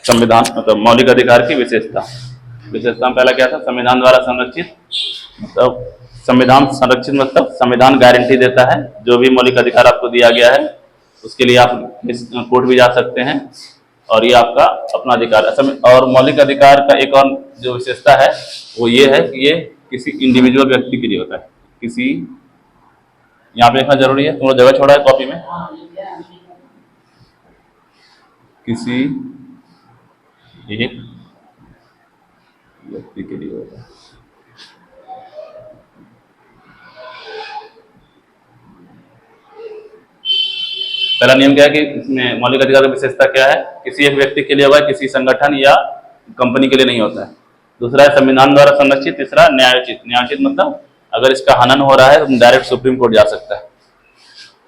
संविधान मतलब मौलिक अधिकार की विशेषता। विशेषता में पहला क्या था? संविधान द्वारा संरक्षित, मतलब संविधान संरक्षित मतलब संविधान गारंटी देता है जो भी मौलिक अधिकार आपको दिया गया है उसके लिए आप कोर्ट भी जा सकते हैं और ये आपका अपना अधिकार है। और मौलिक अधिकार का एक और जो विशेषता है वो ये है कि ये किसी इंडिविजुअल व्यक्ति के लिए होता है। किसी, यहाँ पे लिखना जरूरी है, थोड़ा जगह छोड़ा है कॉपी में, किसी एक व्यक्ति के लिए होता है। पहला नियम क्या है कि इसमें मौलिक अधिकार की विशेषता क्या है? किसी एक व्यक्ति के लिए होगा, किसी संगठन या कंपनी के लिए नहीं होता है। दूसरा है संविधान द्वारा संरक्षित। तीसरा न्यायोचित। न्यायोचित मतलब अगर इसका हनन हो रहा है तो डायरेक्ट सुप्रीम कोर्ट जा सकता है।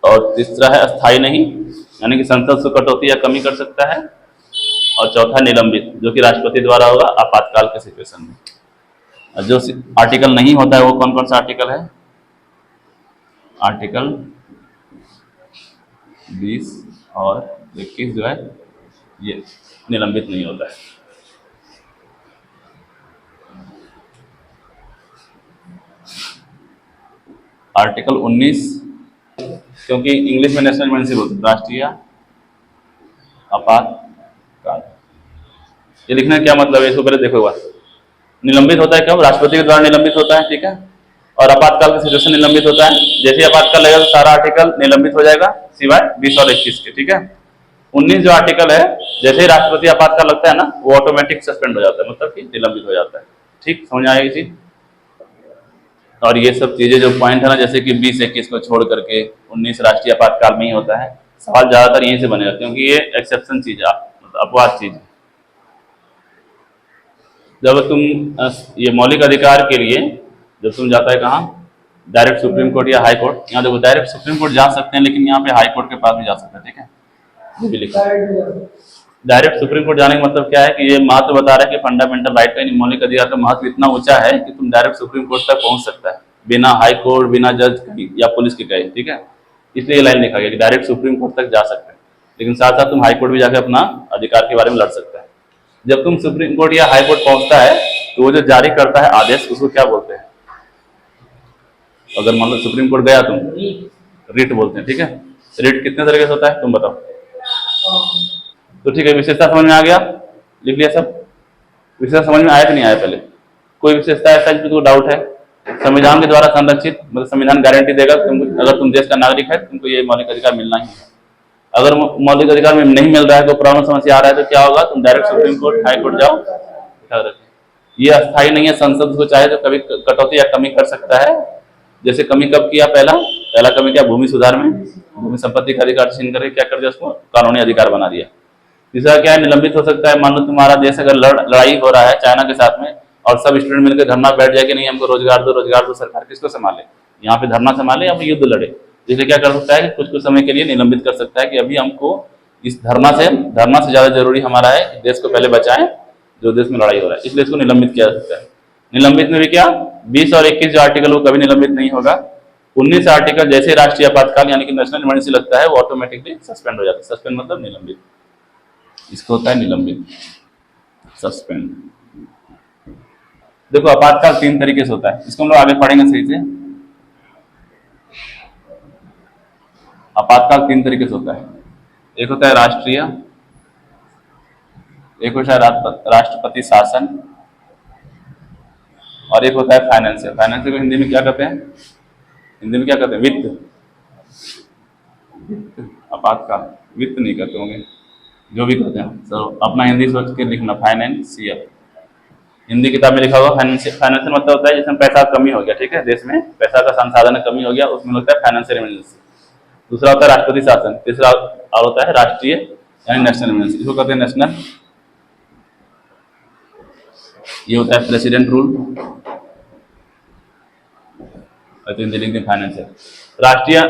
और तीसरा है अस्थायी नहीं, यानी कि संसद से कटौती या कमी कर सकता है। और चौथा निलंबित, जो कि राष्ट्रपति द्वारा होगा आपातकाल के सिचुएशन में। और जो आर्टिकल नहीं होता है वो कौन कौन सा आर्टिकल है? आर्टिकल 20 और 21 जो है ये निलंबित नहीं होता है। आर्टिकल 19 क्योंकि इंग्लिश में नेशनल इमरजेंसी बोलते हैं, राष्ट्रीय आपातकाल। ये लिखने का क्या मतलब है इसको पहले देखो बात। निलंबित होता है कब? राष्ट्रपति के द्वारा निलंबित होता है, ठीक है। और आपातकाल की सिचुएशन निलंबित होता है। जैसे ही आपातकाल लगेगा तो सारा आर्टिकल निलंबित हो जाएगा सिवाय 20 और 21 के, ठीक है। 19 जो आर्टिकल है, जैसे ही राष्ट्रपति आपातकाल लगता है ना वो ऑटोमेटिक सस्पेंड हो जाता है, मतलब कि निलंबित हो जाता है। ठीक, समझ आएगी चीज। और ये सब चीजें जो पॉइंट है ना, जैसे कि 20-21 को छोड़ करके 19 राष्ट्रीय आपातकाल में ही होता है। सवाल ज्यादातर यहीं से बनेगा क्योंकि ये एक्सेप्शन चीज है, मतलब अपवाद चीज है। जब तुम ये मौलिक अधिकार के लिए जब तुम जाता है कहाँ? डायरेक्ट सुप्रीम कोर्ट या हाई कोर्ट। यहाँ देखो डायरेक्ट सुप्रीम कोर्ट जा सकते हैं लेकिन यहाँ पे हाई कोर्ट के पास भी जा सकते हैं, ठीक है। ये भी लिखा है। डायरेक्ट सुप्रीम कोर्ट जाने का मतलब क्या है कि ये महत्व बता रहा है कि फंडामेंटल राइट का मौलिक अधिकार का महत्व इतना ऊंचा है कि तुम डायरेक्ट सुप्रीम कोर्ट तक पहुंच सकता है बिना हाई कोर्ट, बिना जज या पुलिस के कहे, ठीक है। इसलिए ये लाइन लिखा गया कि डायरेक्ट सुप्रीम कोर्ट तक जा सकते हैं, लेकिन साथ साथ तुम हाई कोर्ट भी जाकर अपना अधिकार के बारे में लड़ सकता है। जब तुम सुप्रीम कोर्ट या हाई कोर्ट पहुंचता है तो वो जो जारी करता है आदेश, उसको क्या बोलते हैं? अगर मान लो सुप्रीम कोर्ट गया तुम, रिट बोलते हैं, ठीक है। रिट कितने तरीके से होता है तुम बताओ? तो ठीक है, विशेषता समझ में आ गया? लिख लिया सब? विशेषता समझ में आया कि नहीं आया? पहले कोई विशेषता ऐसा जिसको डाउट है? संविधान के द्वारा संरक्षित मतलब संविधान गारंटी देगा अगर तुम देश का नागरिक है तुमको ये मौलिक अधिकार मिलना ही है। अगर मौलिक अधिकार में नहीं मिल रहा है, कोई प्रॉब्लम समस्या आ रहा है तो क्या होगा? तुम direct supreme court, high court जाओ। ये अस्थायी नहीं है, संसद को चाहे तो कभी कटौती या कमी कर सकता है। जैसे कमी कब किया? पहला कमी क्या? भूमि सुधार में भूमि संपत्ति का अधिकार छीन करके क्या कर दिया? उसको कानूनी अधिकार बना दिया। तीसरा क्या है? निलंबित हो सकता है। मान लो तुम्हारा देश अगर लड़ाई हो रहा है चाइना के साथ में और सब स्टूडेंट मिलकर धरना बैठ जाए कि नहीं हमको रोजगार दो, सरकार किसको संभाले? यहाँ पे धरना संभाले या फिर युद्ध लड़े? इसलिए क्या कर सकता है कि कुछ समय के लिए निलंबित कर सकता है कि अभी हमको इस धरना से ज्यादा जरूरी हमारा है कि देश को पहले बचाएं जो देश में लड़ाई हो रहा है, इसलिए इसको निलंबित किया जा सकता है। निलंबित में भी क्या? 20 और 21 जो आर्टिकल वो कभी निलंबित नहीं होगा। 19 आर्टिकल जैसे राष्ट्रीय आपातकाल यानी कि नेशनल इमरजेंसी लगता है वो ऑटोमेटिकली सस्पेंड हो जाता है। सस्पेंड मतलब निलंबित, इसको होता है निलंबित, सस्पेंड। देखो आपातकाल 3 तरीके से होता है, इसको हम लोग आगे पढ़ेंगे सही से। आपातकाल 3 तरीके से होता है। एक होता है राष्ट्रीय, एक होता है राष्ट्रपति शासन और एक होता है फाइनेंशियल। फाइनेंशियल को हिंदी में क्या कहते हैं? हिंदी में क्या कहते हैं? वित्त। आपातकाल वित्त नहीं कहते होंगे, जो भी कहते हैं तो अपना हिंदी सोच के लिखना, फाइनेंशियल। हिंदी किताब में लिखा होगा फाइनेंशियल। फाइनेंशियल मतलब होता है जिसमें पैसा कमी हो गया, ठीक है, देश में पैसा का संसाधन कमी हो गया, उसमें लगता है फाइनेंशियल इमरजेंसी। दूसरा होता है राष्ट्रपति शासन। तीसरा और होता है राष्ट्रीय यानी नेशनल इमरजेंसी, इसको कहते हैं नेशनल। ये होता है प्रेसिडेंट रूल, फाइनेंशियल। राष्ट्रीय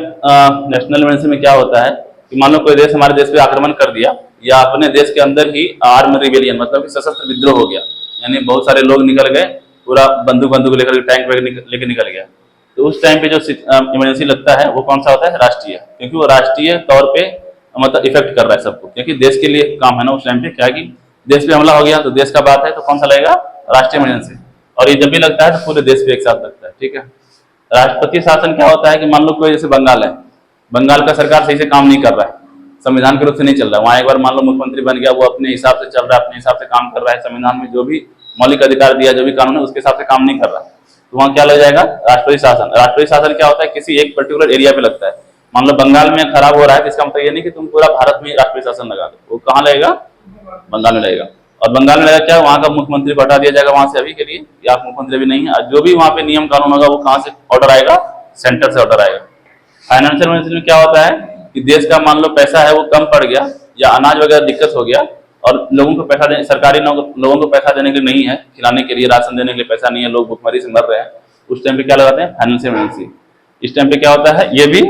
नेशनल इमरजेंसी में क्या होता है कि मान लो कोई देश हमारे देश पे आक्रमण कर दिया या अपने देश के अंदर ही आर्म रिबेलियन मतलब कि सशस्त्र विद्रोह हो गया, यानी बहुत सारे लोग निकल गए, पूरा बंदूक लेकर टैंक लेकर निकल गया, तो उस टाइम पे जो इमरजेंसी लगता है वो कौन सा होता है? राष्ट्रीय, क्योंकि वो राष्ट्रीय तौर पे मतलब इफेक्ट कर रहा है सबको, क्योंकि देश के लिए काम है ना उस टाइम पे। क्या कि देश पे हमला हो गया तो देश का बात है तो कौन सा लगेगा, राष्ट्रीय इमरजेंसी। और ये जब भी लगता है तो पूरे देश पे एक साथ लगता है, ठीक है। राष्ट्रपति शासन क्या होता है कि मान लो कोई जैसे बंगाल है, बंगाल का सरकार सही से काम नहीं कर रहा है, संविधान के रूप से नहीं चल रहा है, वहां एक बार मान लो मुख्यमंत्री बन गया, वो अपने हिसाब से चल रहा है, अपने हिसाब से काम कर रहा है, संविधान में जो भी मौलिक अधिकार दिया, जो भी कानून है उसके हिसाब से काम नहीं कर रहा, तो वहां क्या लग जाएगा, राष्ट्रपति शासन। राष्ट्रपति शासन क्या होता है, किसी एक पर्टिकुलर एरिया पे लगता है। मान लो बंगाल में खराब हो रहा है तो इसका मतलब ये नहीं कि तुम पूरा भारत में राष्ट्रपति शासन लगा दो, वो कहाँ लगेगा, बंगाल में लगेगा। और बंगाल में लगेगा क्या, वहां का मुख्यमंत्री को हटा दिया जाएगा वहां से अभी के लिए, या आप मुख्यमंत्री भी नहीं है, जो भी वहां पे नियम कानून होगा वो कहाँ से ऑर्डर आएगा, सेंटर से ऑर्डर आएगा। फाइनेंशियल इमरजेंसी में क्या होता है कि देश का मान लो पैसा है वो कम पड़ गया, या अनाज वगैरह दिक्कत हो गया, और लोगों को पैसा देने, सरकारी लोगों को पैसा देने के लिए नहीं है, खिलाने के लिए, राशन देने के लिए पैसा नहीं है, लोग भुखमरी से मर रहे हैं, उस टाइम पे क्या लगाते हैं, फाइनेंशियल इमरजेंसी। इस टाइम पे क्या होता है, ये भी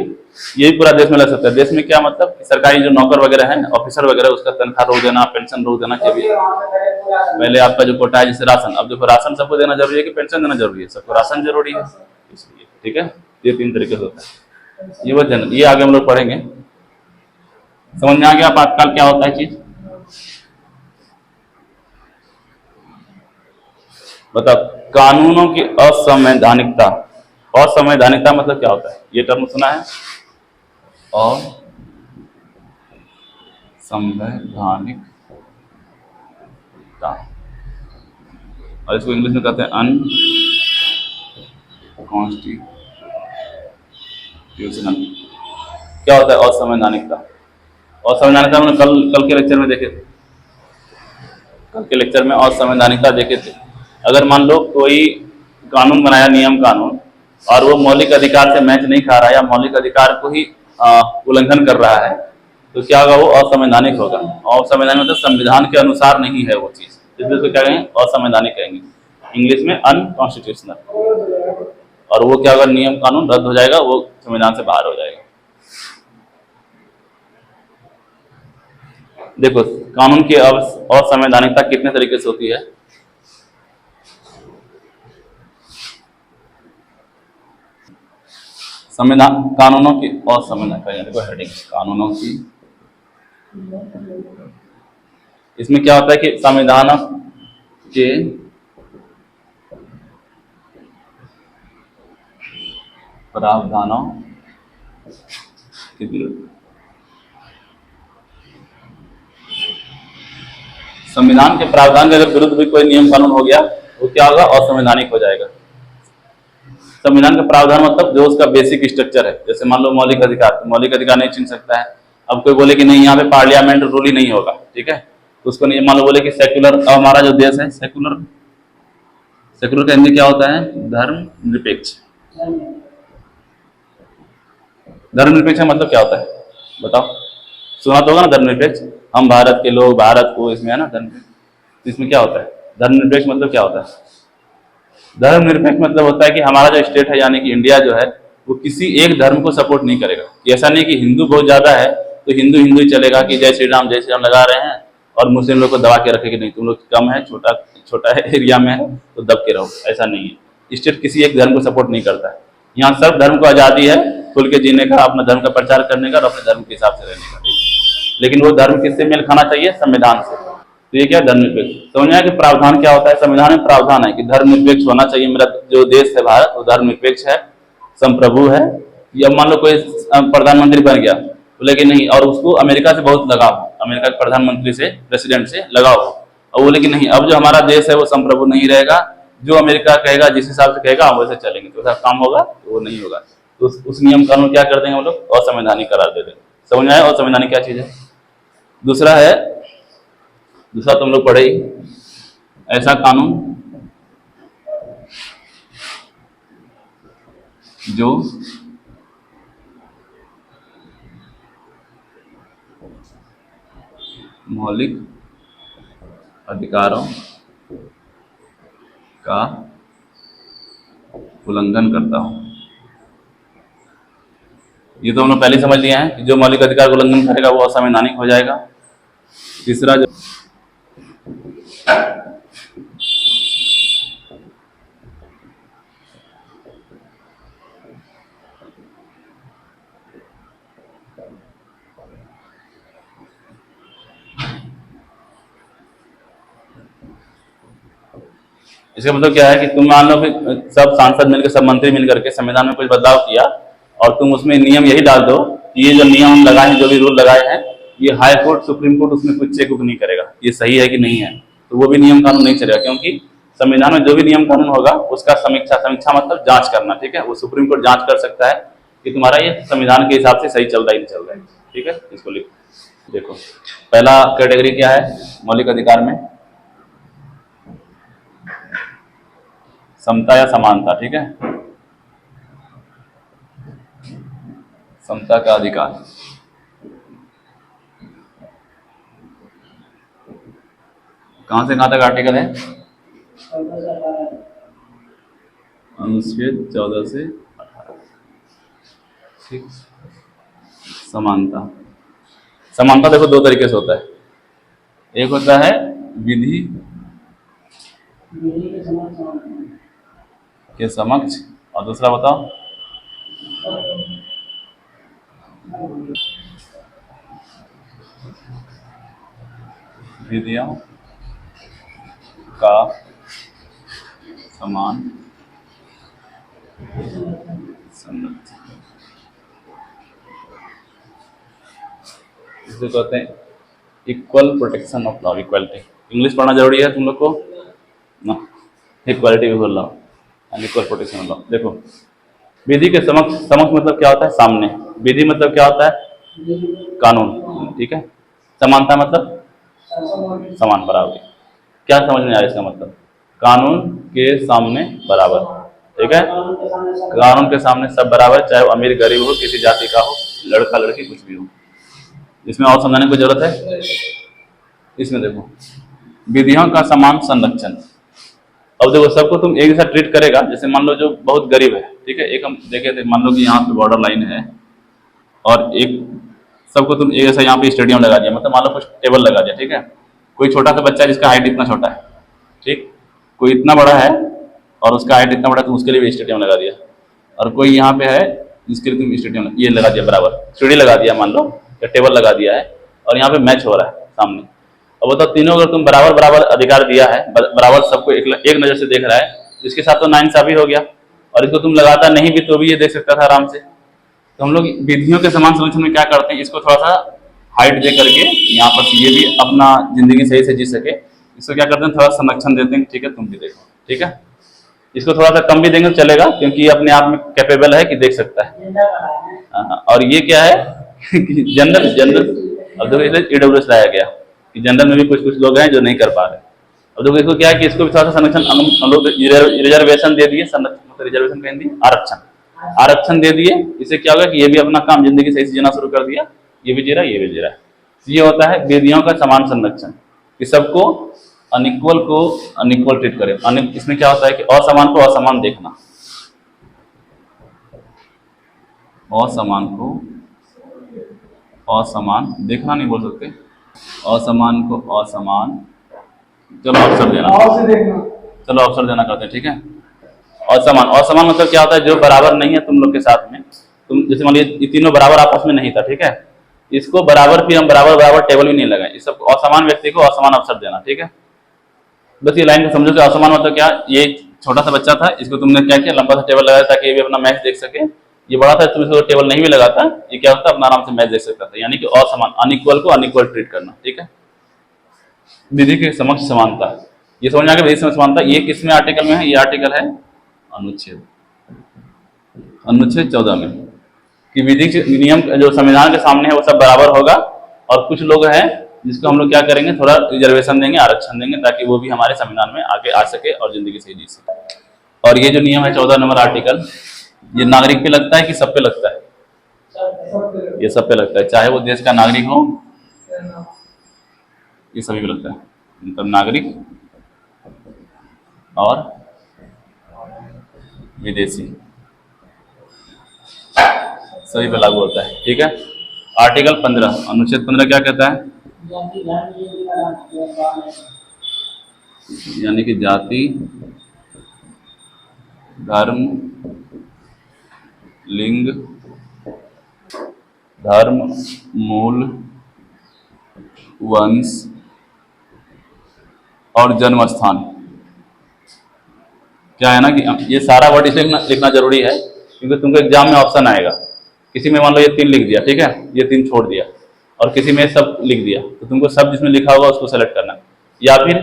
पूरा देश में लग सकता है। देश में क्या मतलब कि सरकारी जो नौकर वगैरह हैं, ऑफिसर वगैरह, उसका तनख्वाह रोक देना, पेंशन रोक देना चाहिए। पहले आपका जो कोटा है जैसे राशन, अब देखो राशन सबको देना जरूरी है कि पेंशन देना जरूरी है, सबको राशन जरूरी है, इसलिए ठीक है। ये 3 तरीके से होता है, ये वो जनरल, ये आगे हम लोग पढ़ेंगे। समझ में आ गया आपातकाल क्या होता है चीज, बताओ। कानूनों की असंवैधानिकता, असंवैधानिकता मतलब क्या होता है, ये टर्म सुना है, और संवैधानिकता, और इसको इंग्लिश में कहते हैं अनकॉन्स्टिट्यूशनल। क्या होता है असंवैधानिकता, असंवैधानिकता हमने कल कल के लेक्चर में देखे थे, कल के लेक्चर में असंवैधानिकता देखे थे। अगर मान लो कोई कानून बनाया, नियम कानून, और वो मौलिक अधिकार से मैच नहीं खा रहा है, या मौलिक अधिकार को ही उल्लंघन कर रहा है, तो क्या होगा, वो असंवैधानिक होगा। असंवैधानिक मतलब संविधान के अनुसार नहीं है वो चीज, इसलिए उसको क्या कहेंगे, असंवैधानिक कहेंगे, इंग्लिश में अनकॉन्स्टिट्यूशनल। और वो क्या होगा, नियम कानून रद्द हो जाएगा, वो संविधान से बाहर हो जाएगा। देखो कानून की असंवैधानिकता कितने तरीके से होती है, संविधान, कानूनों की असंवैधानिकता, देखो हेडिंग, कानूनों की, इसमें क्या होता है कि संविधान के प्रावधानों के विरुद्ध, संविधान के प्रावधान के अगर विरुद्ध भी कोई नियम कानून हो गया, वो क्या होगा, असंवैधानिक हो जाएगा। संविधान का प्रावधान मतलब जो उसका बेसिक स्ट्रक्चर है, जैसे मान लो मौलिक अधिकार, तो मौलिक अधिकार नहीं छीन सकता है। अब कोई बोले कि नहीं यहाँ पे पार्लियामेंट रूल ही नहीं होगा, ठीक है, तो उसको नहीं, मान लो बोले कि सेक्युलर, हमारा जो देश है सेक्युलर, सेक्युलर का हिंदी क्या होता है, धर्म निरपेक्ष। धर्म निरपेक्ष मतलब क्या होता है, बताओ, सुना तो होगा ना धर्मनिरपेक्ष, हम भारत के लोग, भारत को, इसमें है ना धर्मनिरपेक्ष। इसमें क्या होता है, धर्मनिरपेक्ष मतलब क्या होता है, धर्मनिरपेक्ष मतलब होता है कि हमारा जो स्टेट है यानी कि इंडिया जो है, वो किसी एक धर्म को सपोर्ट नहीं करेगा। ऐसा नहीं कि हिंदू बहुत ज्यादा है तो हिंदू हिंदू ही चलेगा कि जय श्री राम लगा रहे हैं, और मुस्लिम लोग को दबा के रखे कि नहीं तुम लोग कम है, छोटा छोटा एरिया में है तो दब के रहो, ऐसा नहीं है। स्टेट किसी एक धर्म को सपोर्ट नहीं करता है, यहाँ सब धर्म को आजादी है खुल के जीने का, अपना धर्म का प्रचार करने का और अपने धर्म के हिसाब से रहने का, लेकिन वो धर्म किससे मेल खाना चाहिए, संविधान से। तो ये क्या धर्मनिरपेक्ष, समझ में आया कि प्रावधान क्या होता है, संविधान में प्रावधान है कि धर्मनिरपेक्ष होना चाहिए, मेरा जो देश है भारत वो धर्मनिरपेक्ष है, संप्रभु है। या मान लो कोई प्रधानमंत्री बन गया, बोले कि नहीं, और उसको अमेरिका से बहुत लगाव हो, अमेरिका के प्रधानमंत्री से, प्रेसिडेंट से लगाव हो, और बोले कि नहीं अब जो हमारा देश है वो संप्रभु नहीं रहेगा, जो अमेरिका कहेगा, जिस हिसाब से कहेगा हम वैसे चलेंगे, तो वैसा काम होगा तो वो नहीं होगा, तो उस नियम कानून क्या कर देंगे हम लोग, असंवैधानिक करार दे देंगे। समझ में आया असंवैधानिक क्या चीज है। दूसरा है, दूसरा तुम लोग पढ़े ही, ऐसा कानून जो मौलिक अधिकारों का उल्लंघन करता हो। ये तो हम लोग पहले समझ लिया है कि जो मौलिक अधिकार का उल्लंघन करेगा वो असंवैधानिक हो जाएगा। तीसरा जो इसका मतलब क्या है कि तुम मान लो कि सब सांसद मिलकर, सब मंत्री मिलकर के संविधान में कुछ बदलाव किया और तुम उसमें नियम यही डाल दो कि ये जो नियम हम लगाए हैं, जो भी रूल लगाए हैं, ये हाई कोर्ट, सुप्रीम कोर्ट उसमें कुछ चेक नहीं करेगा, ये सही है कि नहीं है, तो वो भी नियम कानून नहीं चलेगा। क्योंकि संविधान में जो भी नियम कानून होगा उसका समीक्षा, समीक्षा मतलब जांच करना, ठीक है। वो सुप्रीम कोर्ट जांच कर सकता है कि तुम्हारा ये संविधान के हिसाब से सही चल रहा है, नहीं चल रहा है, ठीक है। इसको लिखो। देखो पहला कैटेगरी क्या है मौलिक अधिकार में, समता या समानता, ठीक है, समता का अधिकार। कहां से कहां तक आर्टिकल है? अनुच्छेद 14 से 18, ठीक। समानता, समानता देखो दो तरीके से होता है, एक होता है विधि के समक्ष, और दूसरा बताओ विधियों का समान संरक्षण। इसे कहते हैं equal protection of law, equality. English पढ़ना जरूरी है तुम लोग को ना, इक्वालिटी भी बोल रहा हूँ, इक्वल प्रोटेक्शन ऑफ लॉ। देखो विधि के समक्ष, समक्ष मतलब क्या होता है? सामने। विधि मतलब क्या होता है? कानून, ठीक है। समानता मतलब समान, बराबर। क्या समझ में आया इसका मतलब? कानून के सामने बराबर, ठीक है। कानून के सामने सब बराबर, चाहे वो अमीर गरीब हो, किसी जाति का हो, लड़का लड़की कुछ भी हो। इसमें और समझाने की जरूरत है? इसमें देखो विधियों का समान संरक्षण। अब देखो सबको तुम एक जैसा ट्रीट करेगा। जैसे मान लो जो बहुत गरीब है, ठीक है, एक हम देखे थे, मान लो कि यहाँ पे बॉर्डर लाइन है और एक सबको तुम एक जैसा यहाँ पे स्टेडियम लगा दिया, मतलब मान लो कुछ टेबल लगा दिया, ठीक है। कोई छोटा सा बच्चा जिसका हाइट इतना छोटा है, ठीक, कोई इतना बड़ा है और उसका हाइट इतना बड़ा है, तो उसके लिए भी स्टेडियम लगा दिया। और कोई यहाँ पे है जिसके लिए तुम स्टेडियम ये लगा दिया, बराबर सीढ़ी लगा दिया, मान लो या टेबल लगा दिया है, और यहाँ पे मैच हो रहा है सामने। अब बताओ तीनों अगर तुम बराबर बराबर अधिकार दिया है, बराबर सबको एक नजर से देख रहा है, इसके साथ तो नाइंसाफी हो गया। और इसको तुम लगाता नहीं भी तो भी ये देख सकता था आराम से। तो हम लोग विधियों के समान संरक्षण में क्या करते हैं, इसको थोड़ा सा हाइट दे करके यहाँ पर ये भी अपना जिंदगी सही से जी सके, इसको क्या करते हैं, थोड़ा संरक्षण देते हैं, ठीक है, तुम भी देखो, ठीक है। इसको थोड़ा सा कम भी देंगे तो चलेगा, क्योंकि ये अपने आप में कैपेबल है कि देख सकता है। और ये क्या है कि जनरल, अब देखो ईडब्ल्यूएस लाया गया कि जनरल में भी कुछ कुछ लोग हैं जो नहीं कर पा रहे। अब देखो इसको क्या है कि इसको भी थोड़ा सा संरक्षण हम लोग रिजर्वेशन दे दिए, रिजर्वेशन कह दिए, आरक्षण दे दिए। इससे क्या होगा कि ये भी अपना काम जिंदगी सही से जीना शुरू कर दिया, ये भी जी रहा है, ये भी जी रहा है। ये होता है विधियों का समान संरक्षण, कि सबको अनइक्वल को अनइक्वल ट्रीट करे। इसमें क्या होता है कि असमान को असमान देखना, असमान को असमान देखना नहीं बोल सकते, असमान को असमान, चलो अवसर देना, चलो अवसर देना करते हैं, ठीक है। असमान, असमान मतलब क्या होता है? जो बराबर नहीं है तुम लोग के साथ में, तुम जैसे मान लीजिए ये तीनों बराबर आपस में नहीं था, ठीक है, इसको बराबर फिर हम बराबर बराबर टेबल भी नहीं लगाए, इस सबको असमान व्यक्ति को असमान अवसर देना, ठीक है। बस ये लाइन को समझो कि असमान मतलब क्या, ये छोटा सा बच्चा था, इसको तुमने क्या किया, लंबा सा टेबल लगाया ताकि ये भी अपना मैच देख सके। ये बड़ा था, तुम इसको टेबल नहीं भी लगाता, ये क्या होता, अपना आराम से मैच देख सकता था। यानी कि असमान, अनइक्वल को अनइक्वल ट्रीट करना, ठीक है। विधि के समक्ष समानता, ये समझ में आ गया। विधि समक्ष समानता ये किसमें आर्टिकल में है? ये आर्टिकल है अनुच्छेद 14 में, कि विधि नियम जो संविधान के सामने है वो सब बराबर होगा। और कुछ लोग हैं जिसको हम लोग क्या करेंगे, थोड़ा रिजर्वेशन देंगे, आरक्षण देंगे, ताकि वो भी हमारे संविधान में आगे आ सके और जिंदगी से जी सके। और ये जो नियम है 14 नंबर आर्टिकल, ये नागरिक पे लगता है कि सब पे लगता है? ये सब पे लगता है, चाहे वो देश का नागरिक हो, ये सभी पे लगता है। मतलब नागरिक और विदेशी सभी पे लागू होता है, ठीक है। आर्टिकल 15, अनुच्छेद 15 क्या कहता है? यानी कि जाति, धर्म, लिंग, धर्म, मूल, वंश और जन्म स्थान क्या है ना कि ये सारा वर्ड इसलिए लिखना जरूरी है क्योंकि तुमको एग्जाम में ऑप्शन आएगा। किसी में मान लो ये 3 लिख दिया, ठीक है, ये 3 छोड़ दिया, और किसी में सब लिख दिया, तो तुमको सब जिसमें लिखा होगा उसको सेलेक्ट करना है। या फिर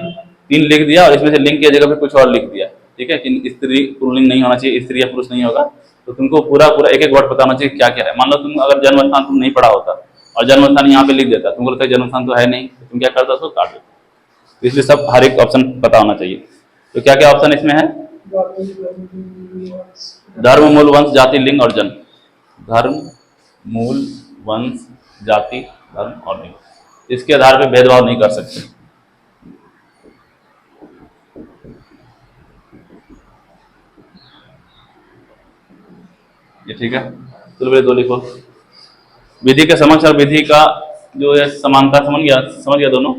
3 लिख दिया और इसमें से लिंग की जगह पे कुछ और लिख दिया, ठीक है, कि स्त्री पुल्लिंग नहीं होना चाहिए, स्त्री या पुरुष नहीं होगा, तो तुमको पूरा पूरा एक एक वर्ड पता होना चाहिए क्या क्या है। मान लो तुम अगर जन्म स्थान तुम नहीं पढ़ा होता और जन्म स्थान यहाँ पे लिख देता, तुमको लगता है जन्म स्थान तो है नहीं, तो तुम क्या करता, उसको काट देता। तो इसलिए सब हर एक ऑप्शन पता होना चाहिए। तो क्या क्या ऑप्शन इसमें है? धर्म, मूल, वंश, जाति, लिंग और जन्म। धर्म, मूल, वंश, जाति, धर्म और लिंग, इसके आधार पे भेदभाव नहीं कर सकते। ये ठीक है, चलो भैया 2 लिखो। विधि के समक्ष और विधि का जो है समानता, समझ गया दोनों।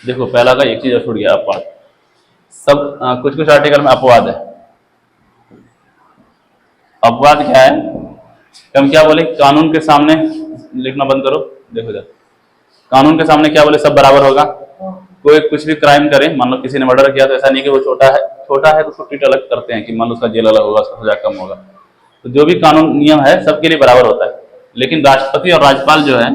देखो पहला का एक चीज और छूट गया, अपवाद। सब कुछ कुछ आर्टिकल में अपवाद है। अपवाद क्या है? हम क्या बोले, कानून के सामने, लिखना बंद करो, देखो जरा, कानून के सामने क्या बोले, सब बराबर होगा। कोई कुछ भी क्राइम करे, मान लो किसी ने मर्डर किया, तो ऐसा नहीं कि वो छोटा है तो उसको ट्रीट अलग करते हैं कि मान लो उसका जेल अलग होगा, उसका सजा कम होगा। तो जो भी कानून नियम है सबके लिए बराबर होता है। लेकिन राष्ट्रपति और राज्यपाल जो है,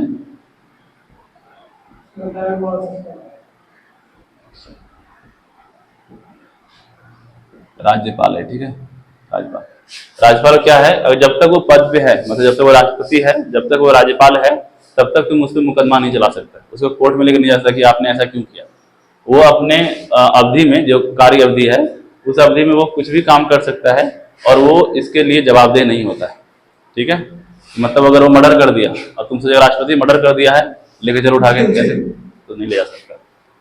राज्यपाल है, ठीक है, राज्यपाल। राज्यपाल क्या है, अगर जब तक वो पद पे है, मतलब जब तक वो राष्ट्रपति है, जब तक वो राज्यपाल है, तब तक तुम उस पर मुकदमा नहीं चला सकते, उसको कोर्ट में लेकर नहीं जा सकता कि आपने ऐसा क्यों किया। वो अपने अवधि में, जो कार्य अवधि है, उस अवधि में वो कुछ भी काम कर सकता है और वो इसके लिए जवाबदेह नहीं होता है, ठीक है। मतलब अगर वो मर्डर कर दिया और तुमसे जो राष्ट्रपति मर्डर कर दिया है, लेके चलो उठा के, कैसे, तो नहीं ले जा सकता,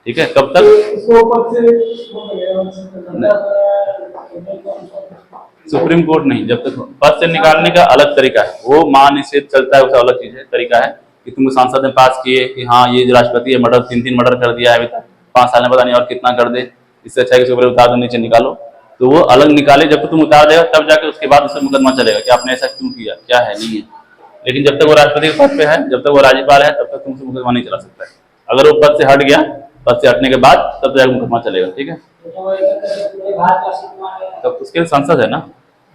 ठीक है। कब तक? सुप्रीम कोर्ट नहीं, जब तक पद से निकालने का अलग तरीका है, वो महानिषेध चलता है, उसका अलग चीज है, तरीका है कि तुम सांसद ने पास किए कि हाँ ये जो राष्ट्रपति है मर्डर 3 मर्डर कर दिया है अभी तक, 5 साल में पता नहीं और कितना कर दे, इससे अच्छा है कि ऊपर उतार दो, नीचे निकालो। तो वो अलग निकाले, जब तक तुम उतार देगा तब जाके उसके बाद उससे मुकदमा चलेगा कि आपने ऐसा क्यों किया, क्या है, नहीं है। लेकिन जब तक वो राष्ट्रपति के पद पे है, जब तक वो राज्यपाल है, तब तक तुमसे मुकदमा नहीं चला सकता है। अगर वो पद से हट गया, पद से हटने के बाद तब जाकर मुकदमा चलेगा, ठीक है। तब उसके लिए संसद है ना,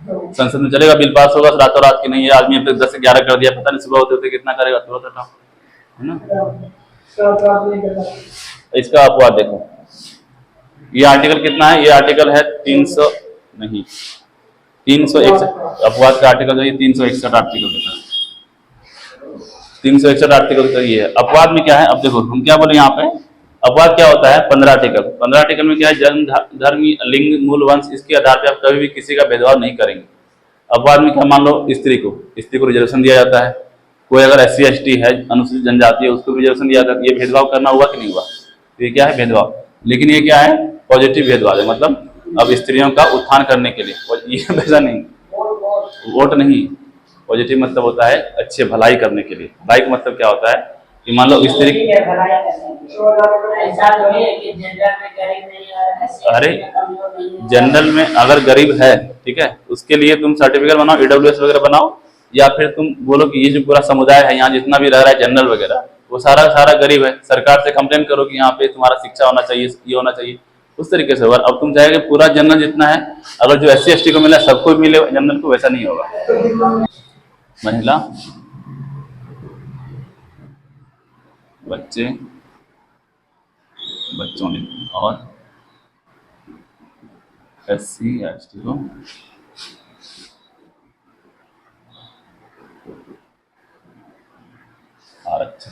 संसद में चलेगा, बिल पास होगा, रातों रात की नहीं है, आदमी अब तक 10 से 11 कर दिया, पता नहीं सुबह होते होते कितना करेगा, तुरंत हटाओ, है ना। इसका अपवाद देखो, ये आर्टिकल कितना है, ये आर्टिकल है 300 नहीं 361, अपवाद का आर्टिकल जो है 361 आर्टिकल देता है, 361 आर्टिकल का ये है। अपवाद में क्या है, अब देखो हम क्या बोले यहाँ पे, अपवाद क्या होता है, 15 आर्टिकल में क्या है, जन्म, धर्म, लिंग, मूल, वंश, इसके आधार पर आप कभी भी किसी का भेदभाव नहीं करेंगे। अपवाद में क्या, मान लो स्त्री को रिजर्वेशन दिया जाता है, कोई अगर SC ST है, अनुसूचित जनजाति है, उसको रिजर्वेशन दिया जाता है, ये भेदभाव करना हुआ कि नहीं हुआ, तो ये क्या है, भेदभाव। लेकिन ये क्या है, पॉजिटिव भेदभाव है, मतलब अब स्त्रियों का उत्थान करने के लिए, और ये वैसा नहीं, वोट नहीं, पॉजिटिव मतलब होता है अच्छे भलाई करने के लिए। भलाई का मतलब क्या होता है कि मान लो स्त्री, अरे जनरल में अगर गरीब है, ठीक है, उसके लिए तुम सर्टिफिकेट बनाओ, EWS वगैरह बनाओ, या फिर तुम बोलो कि ये जो पूरा समुदाय है यहाँ जितना भी रह रहा है जनरल वगैरह, वो सारा सारा गरीब है, सरकार से कंप्लेन करो कि यहाँ पे तुम्हारा शिक्षा होना चाहिए, ये होना चाहिए, उस तरीके से होगा। अब तुम चाहेगे पूरा जनरल जितना है, अगर जो SC ST को मिला सबको मिले जनरल को, वैसा नहीं होगा। महिला, बच्चे, बच्चों ने, और SC ST को आरक्षण।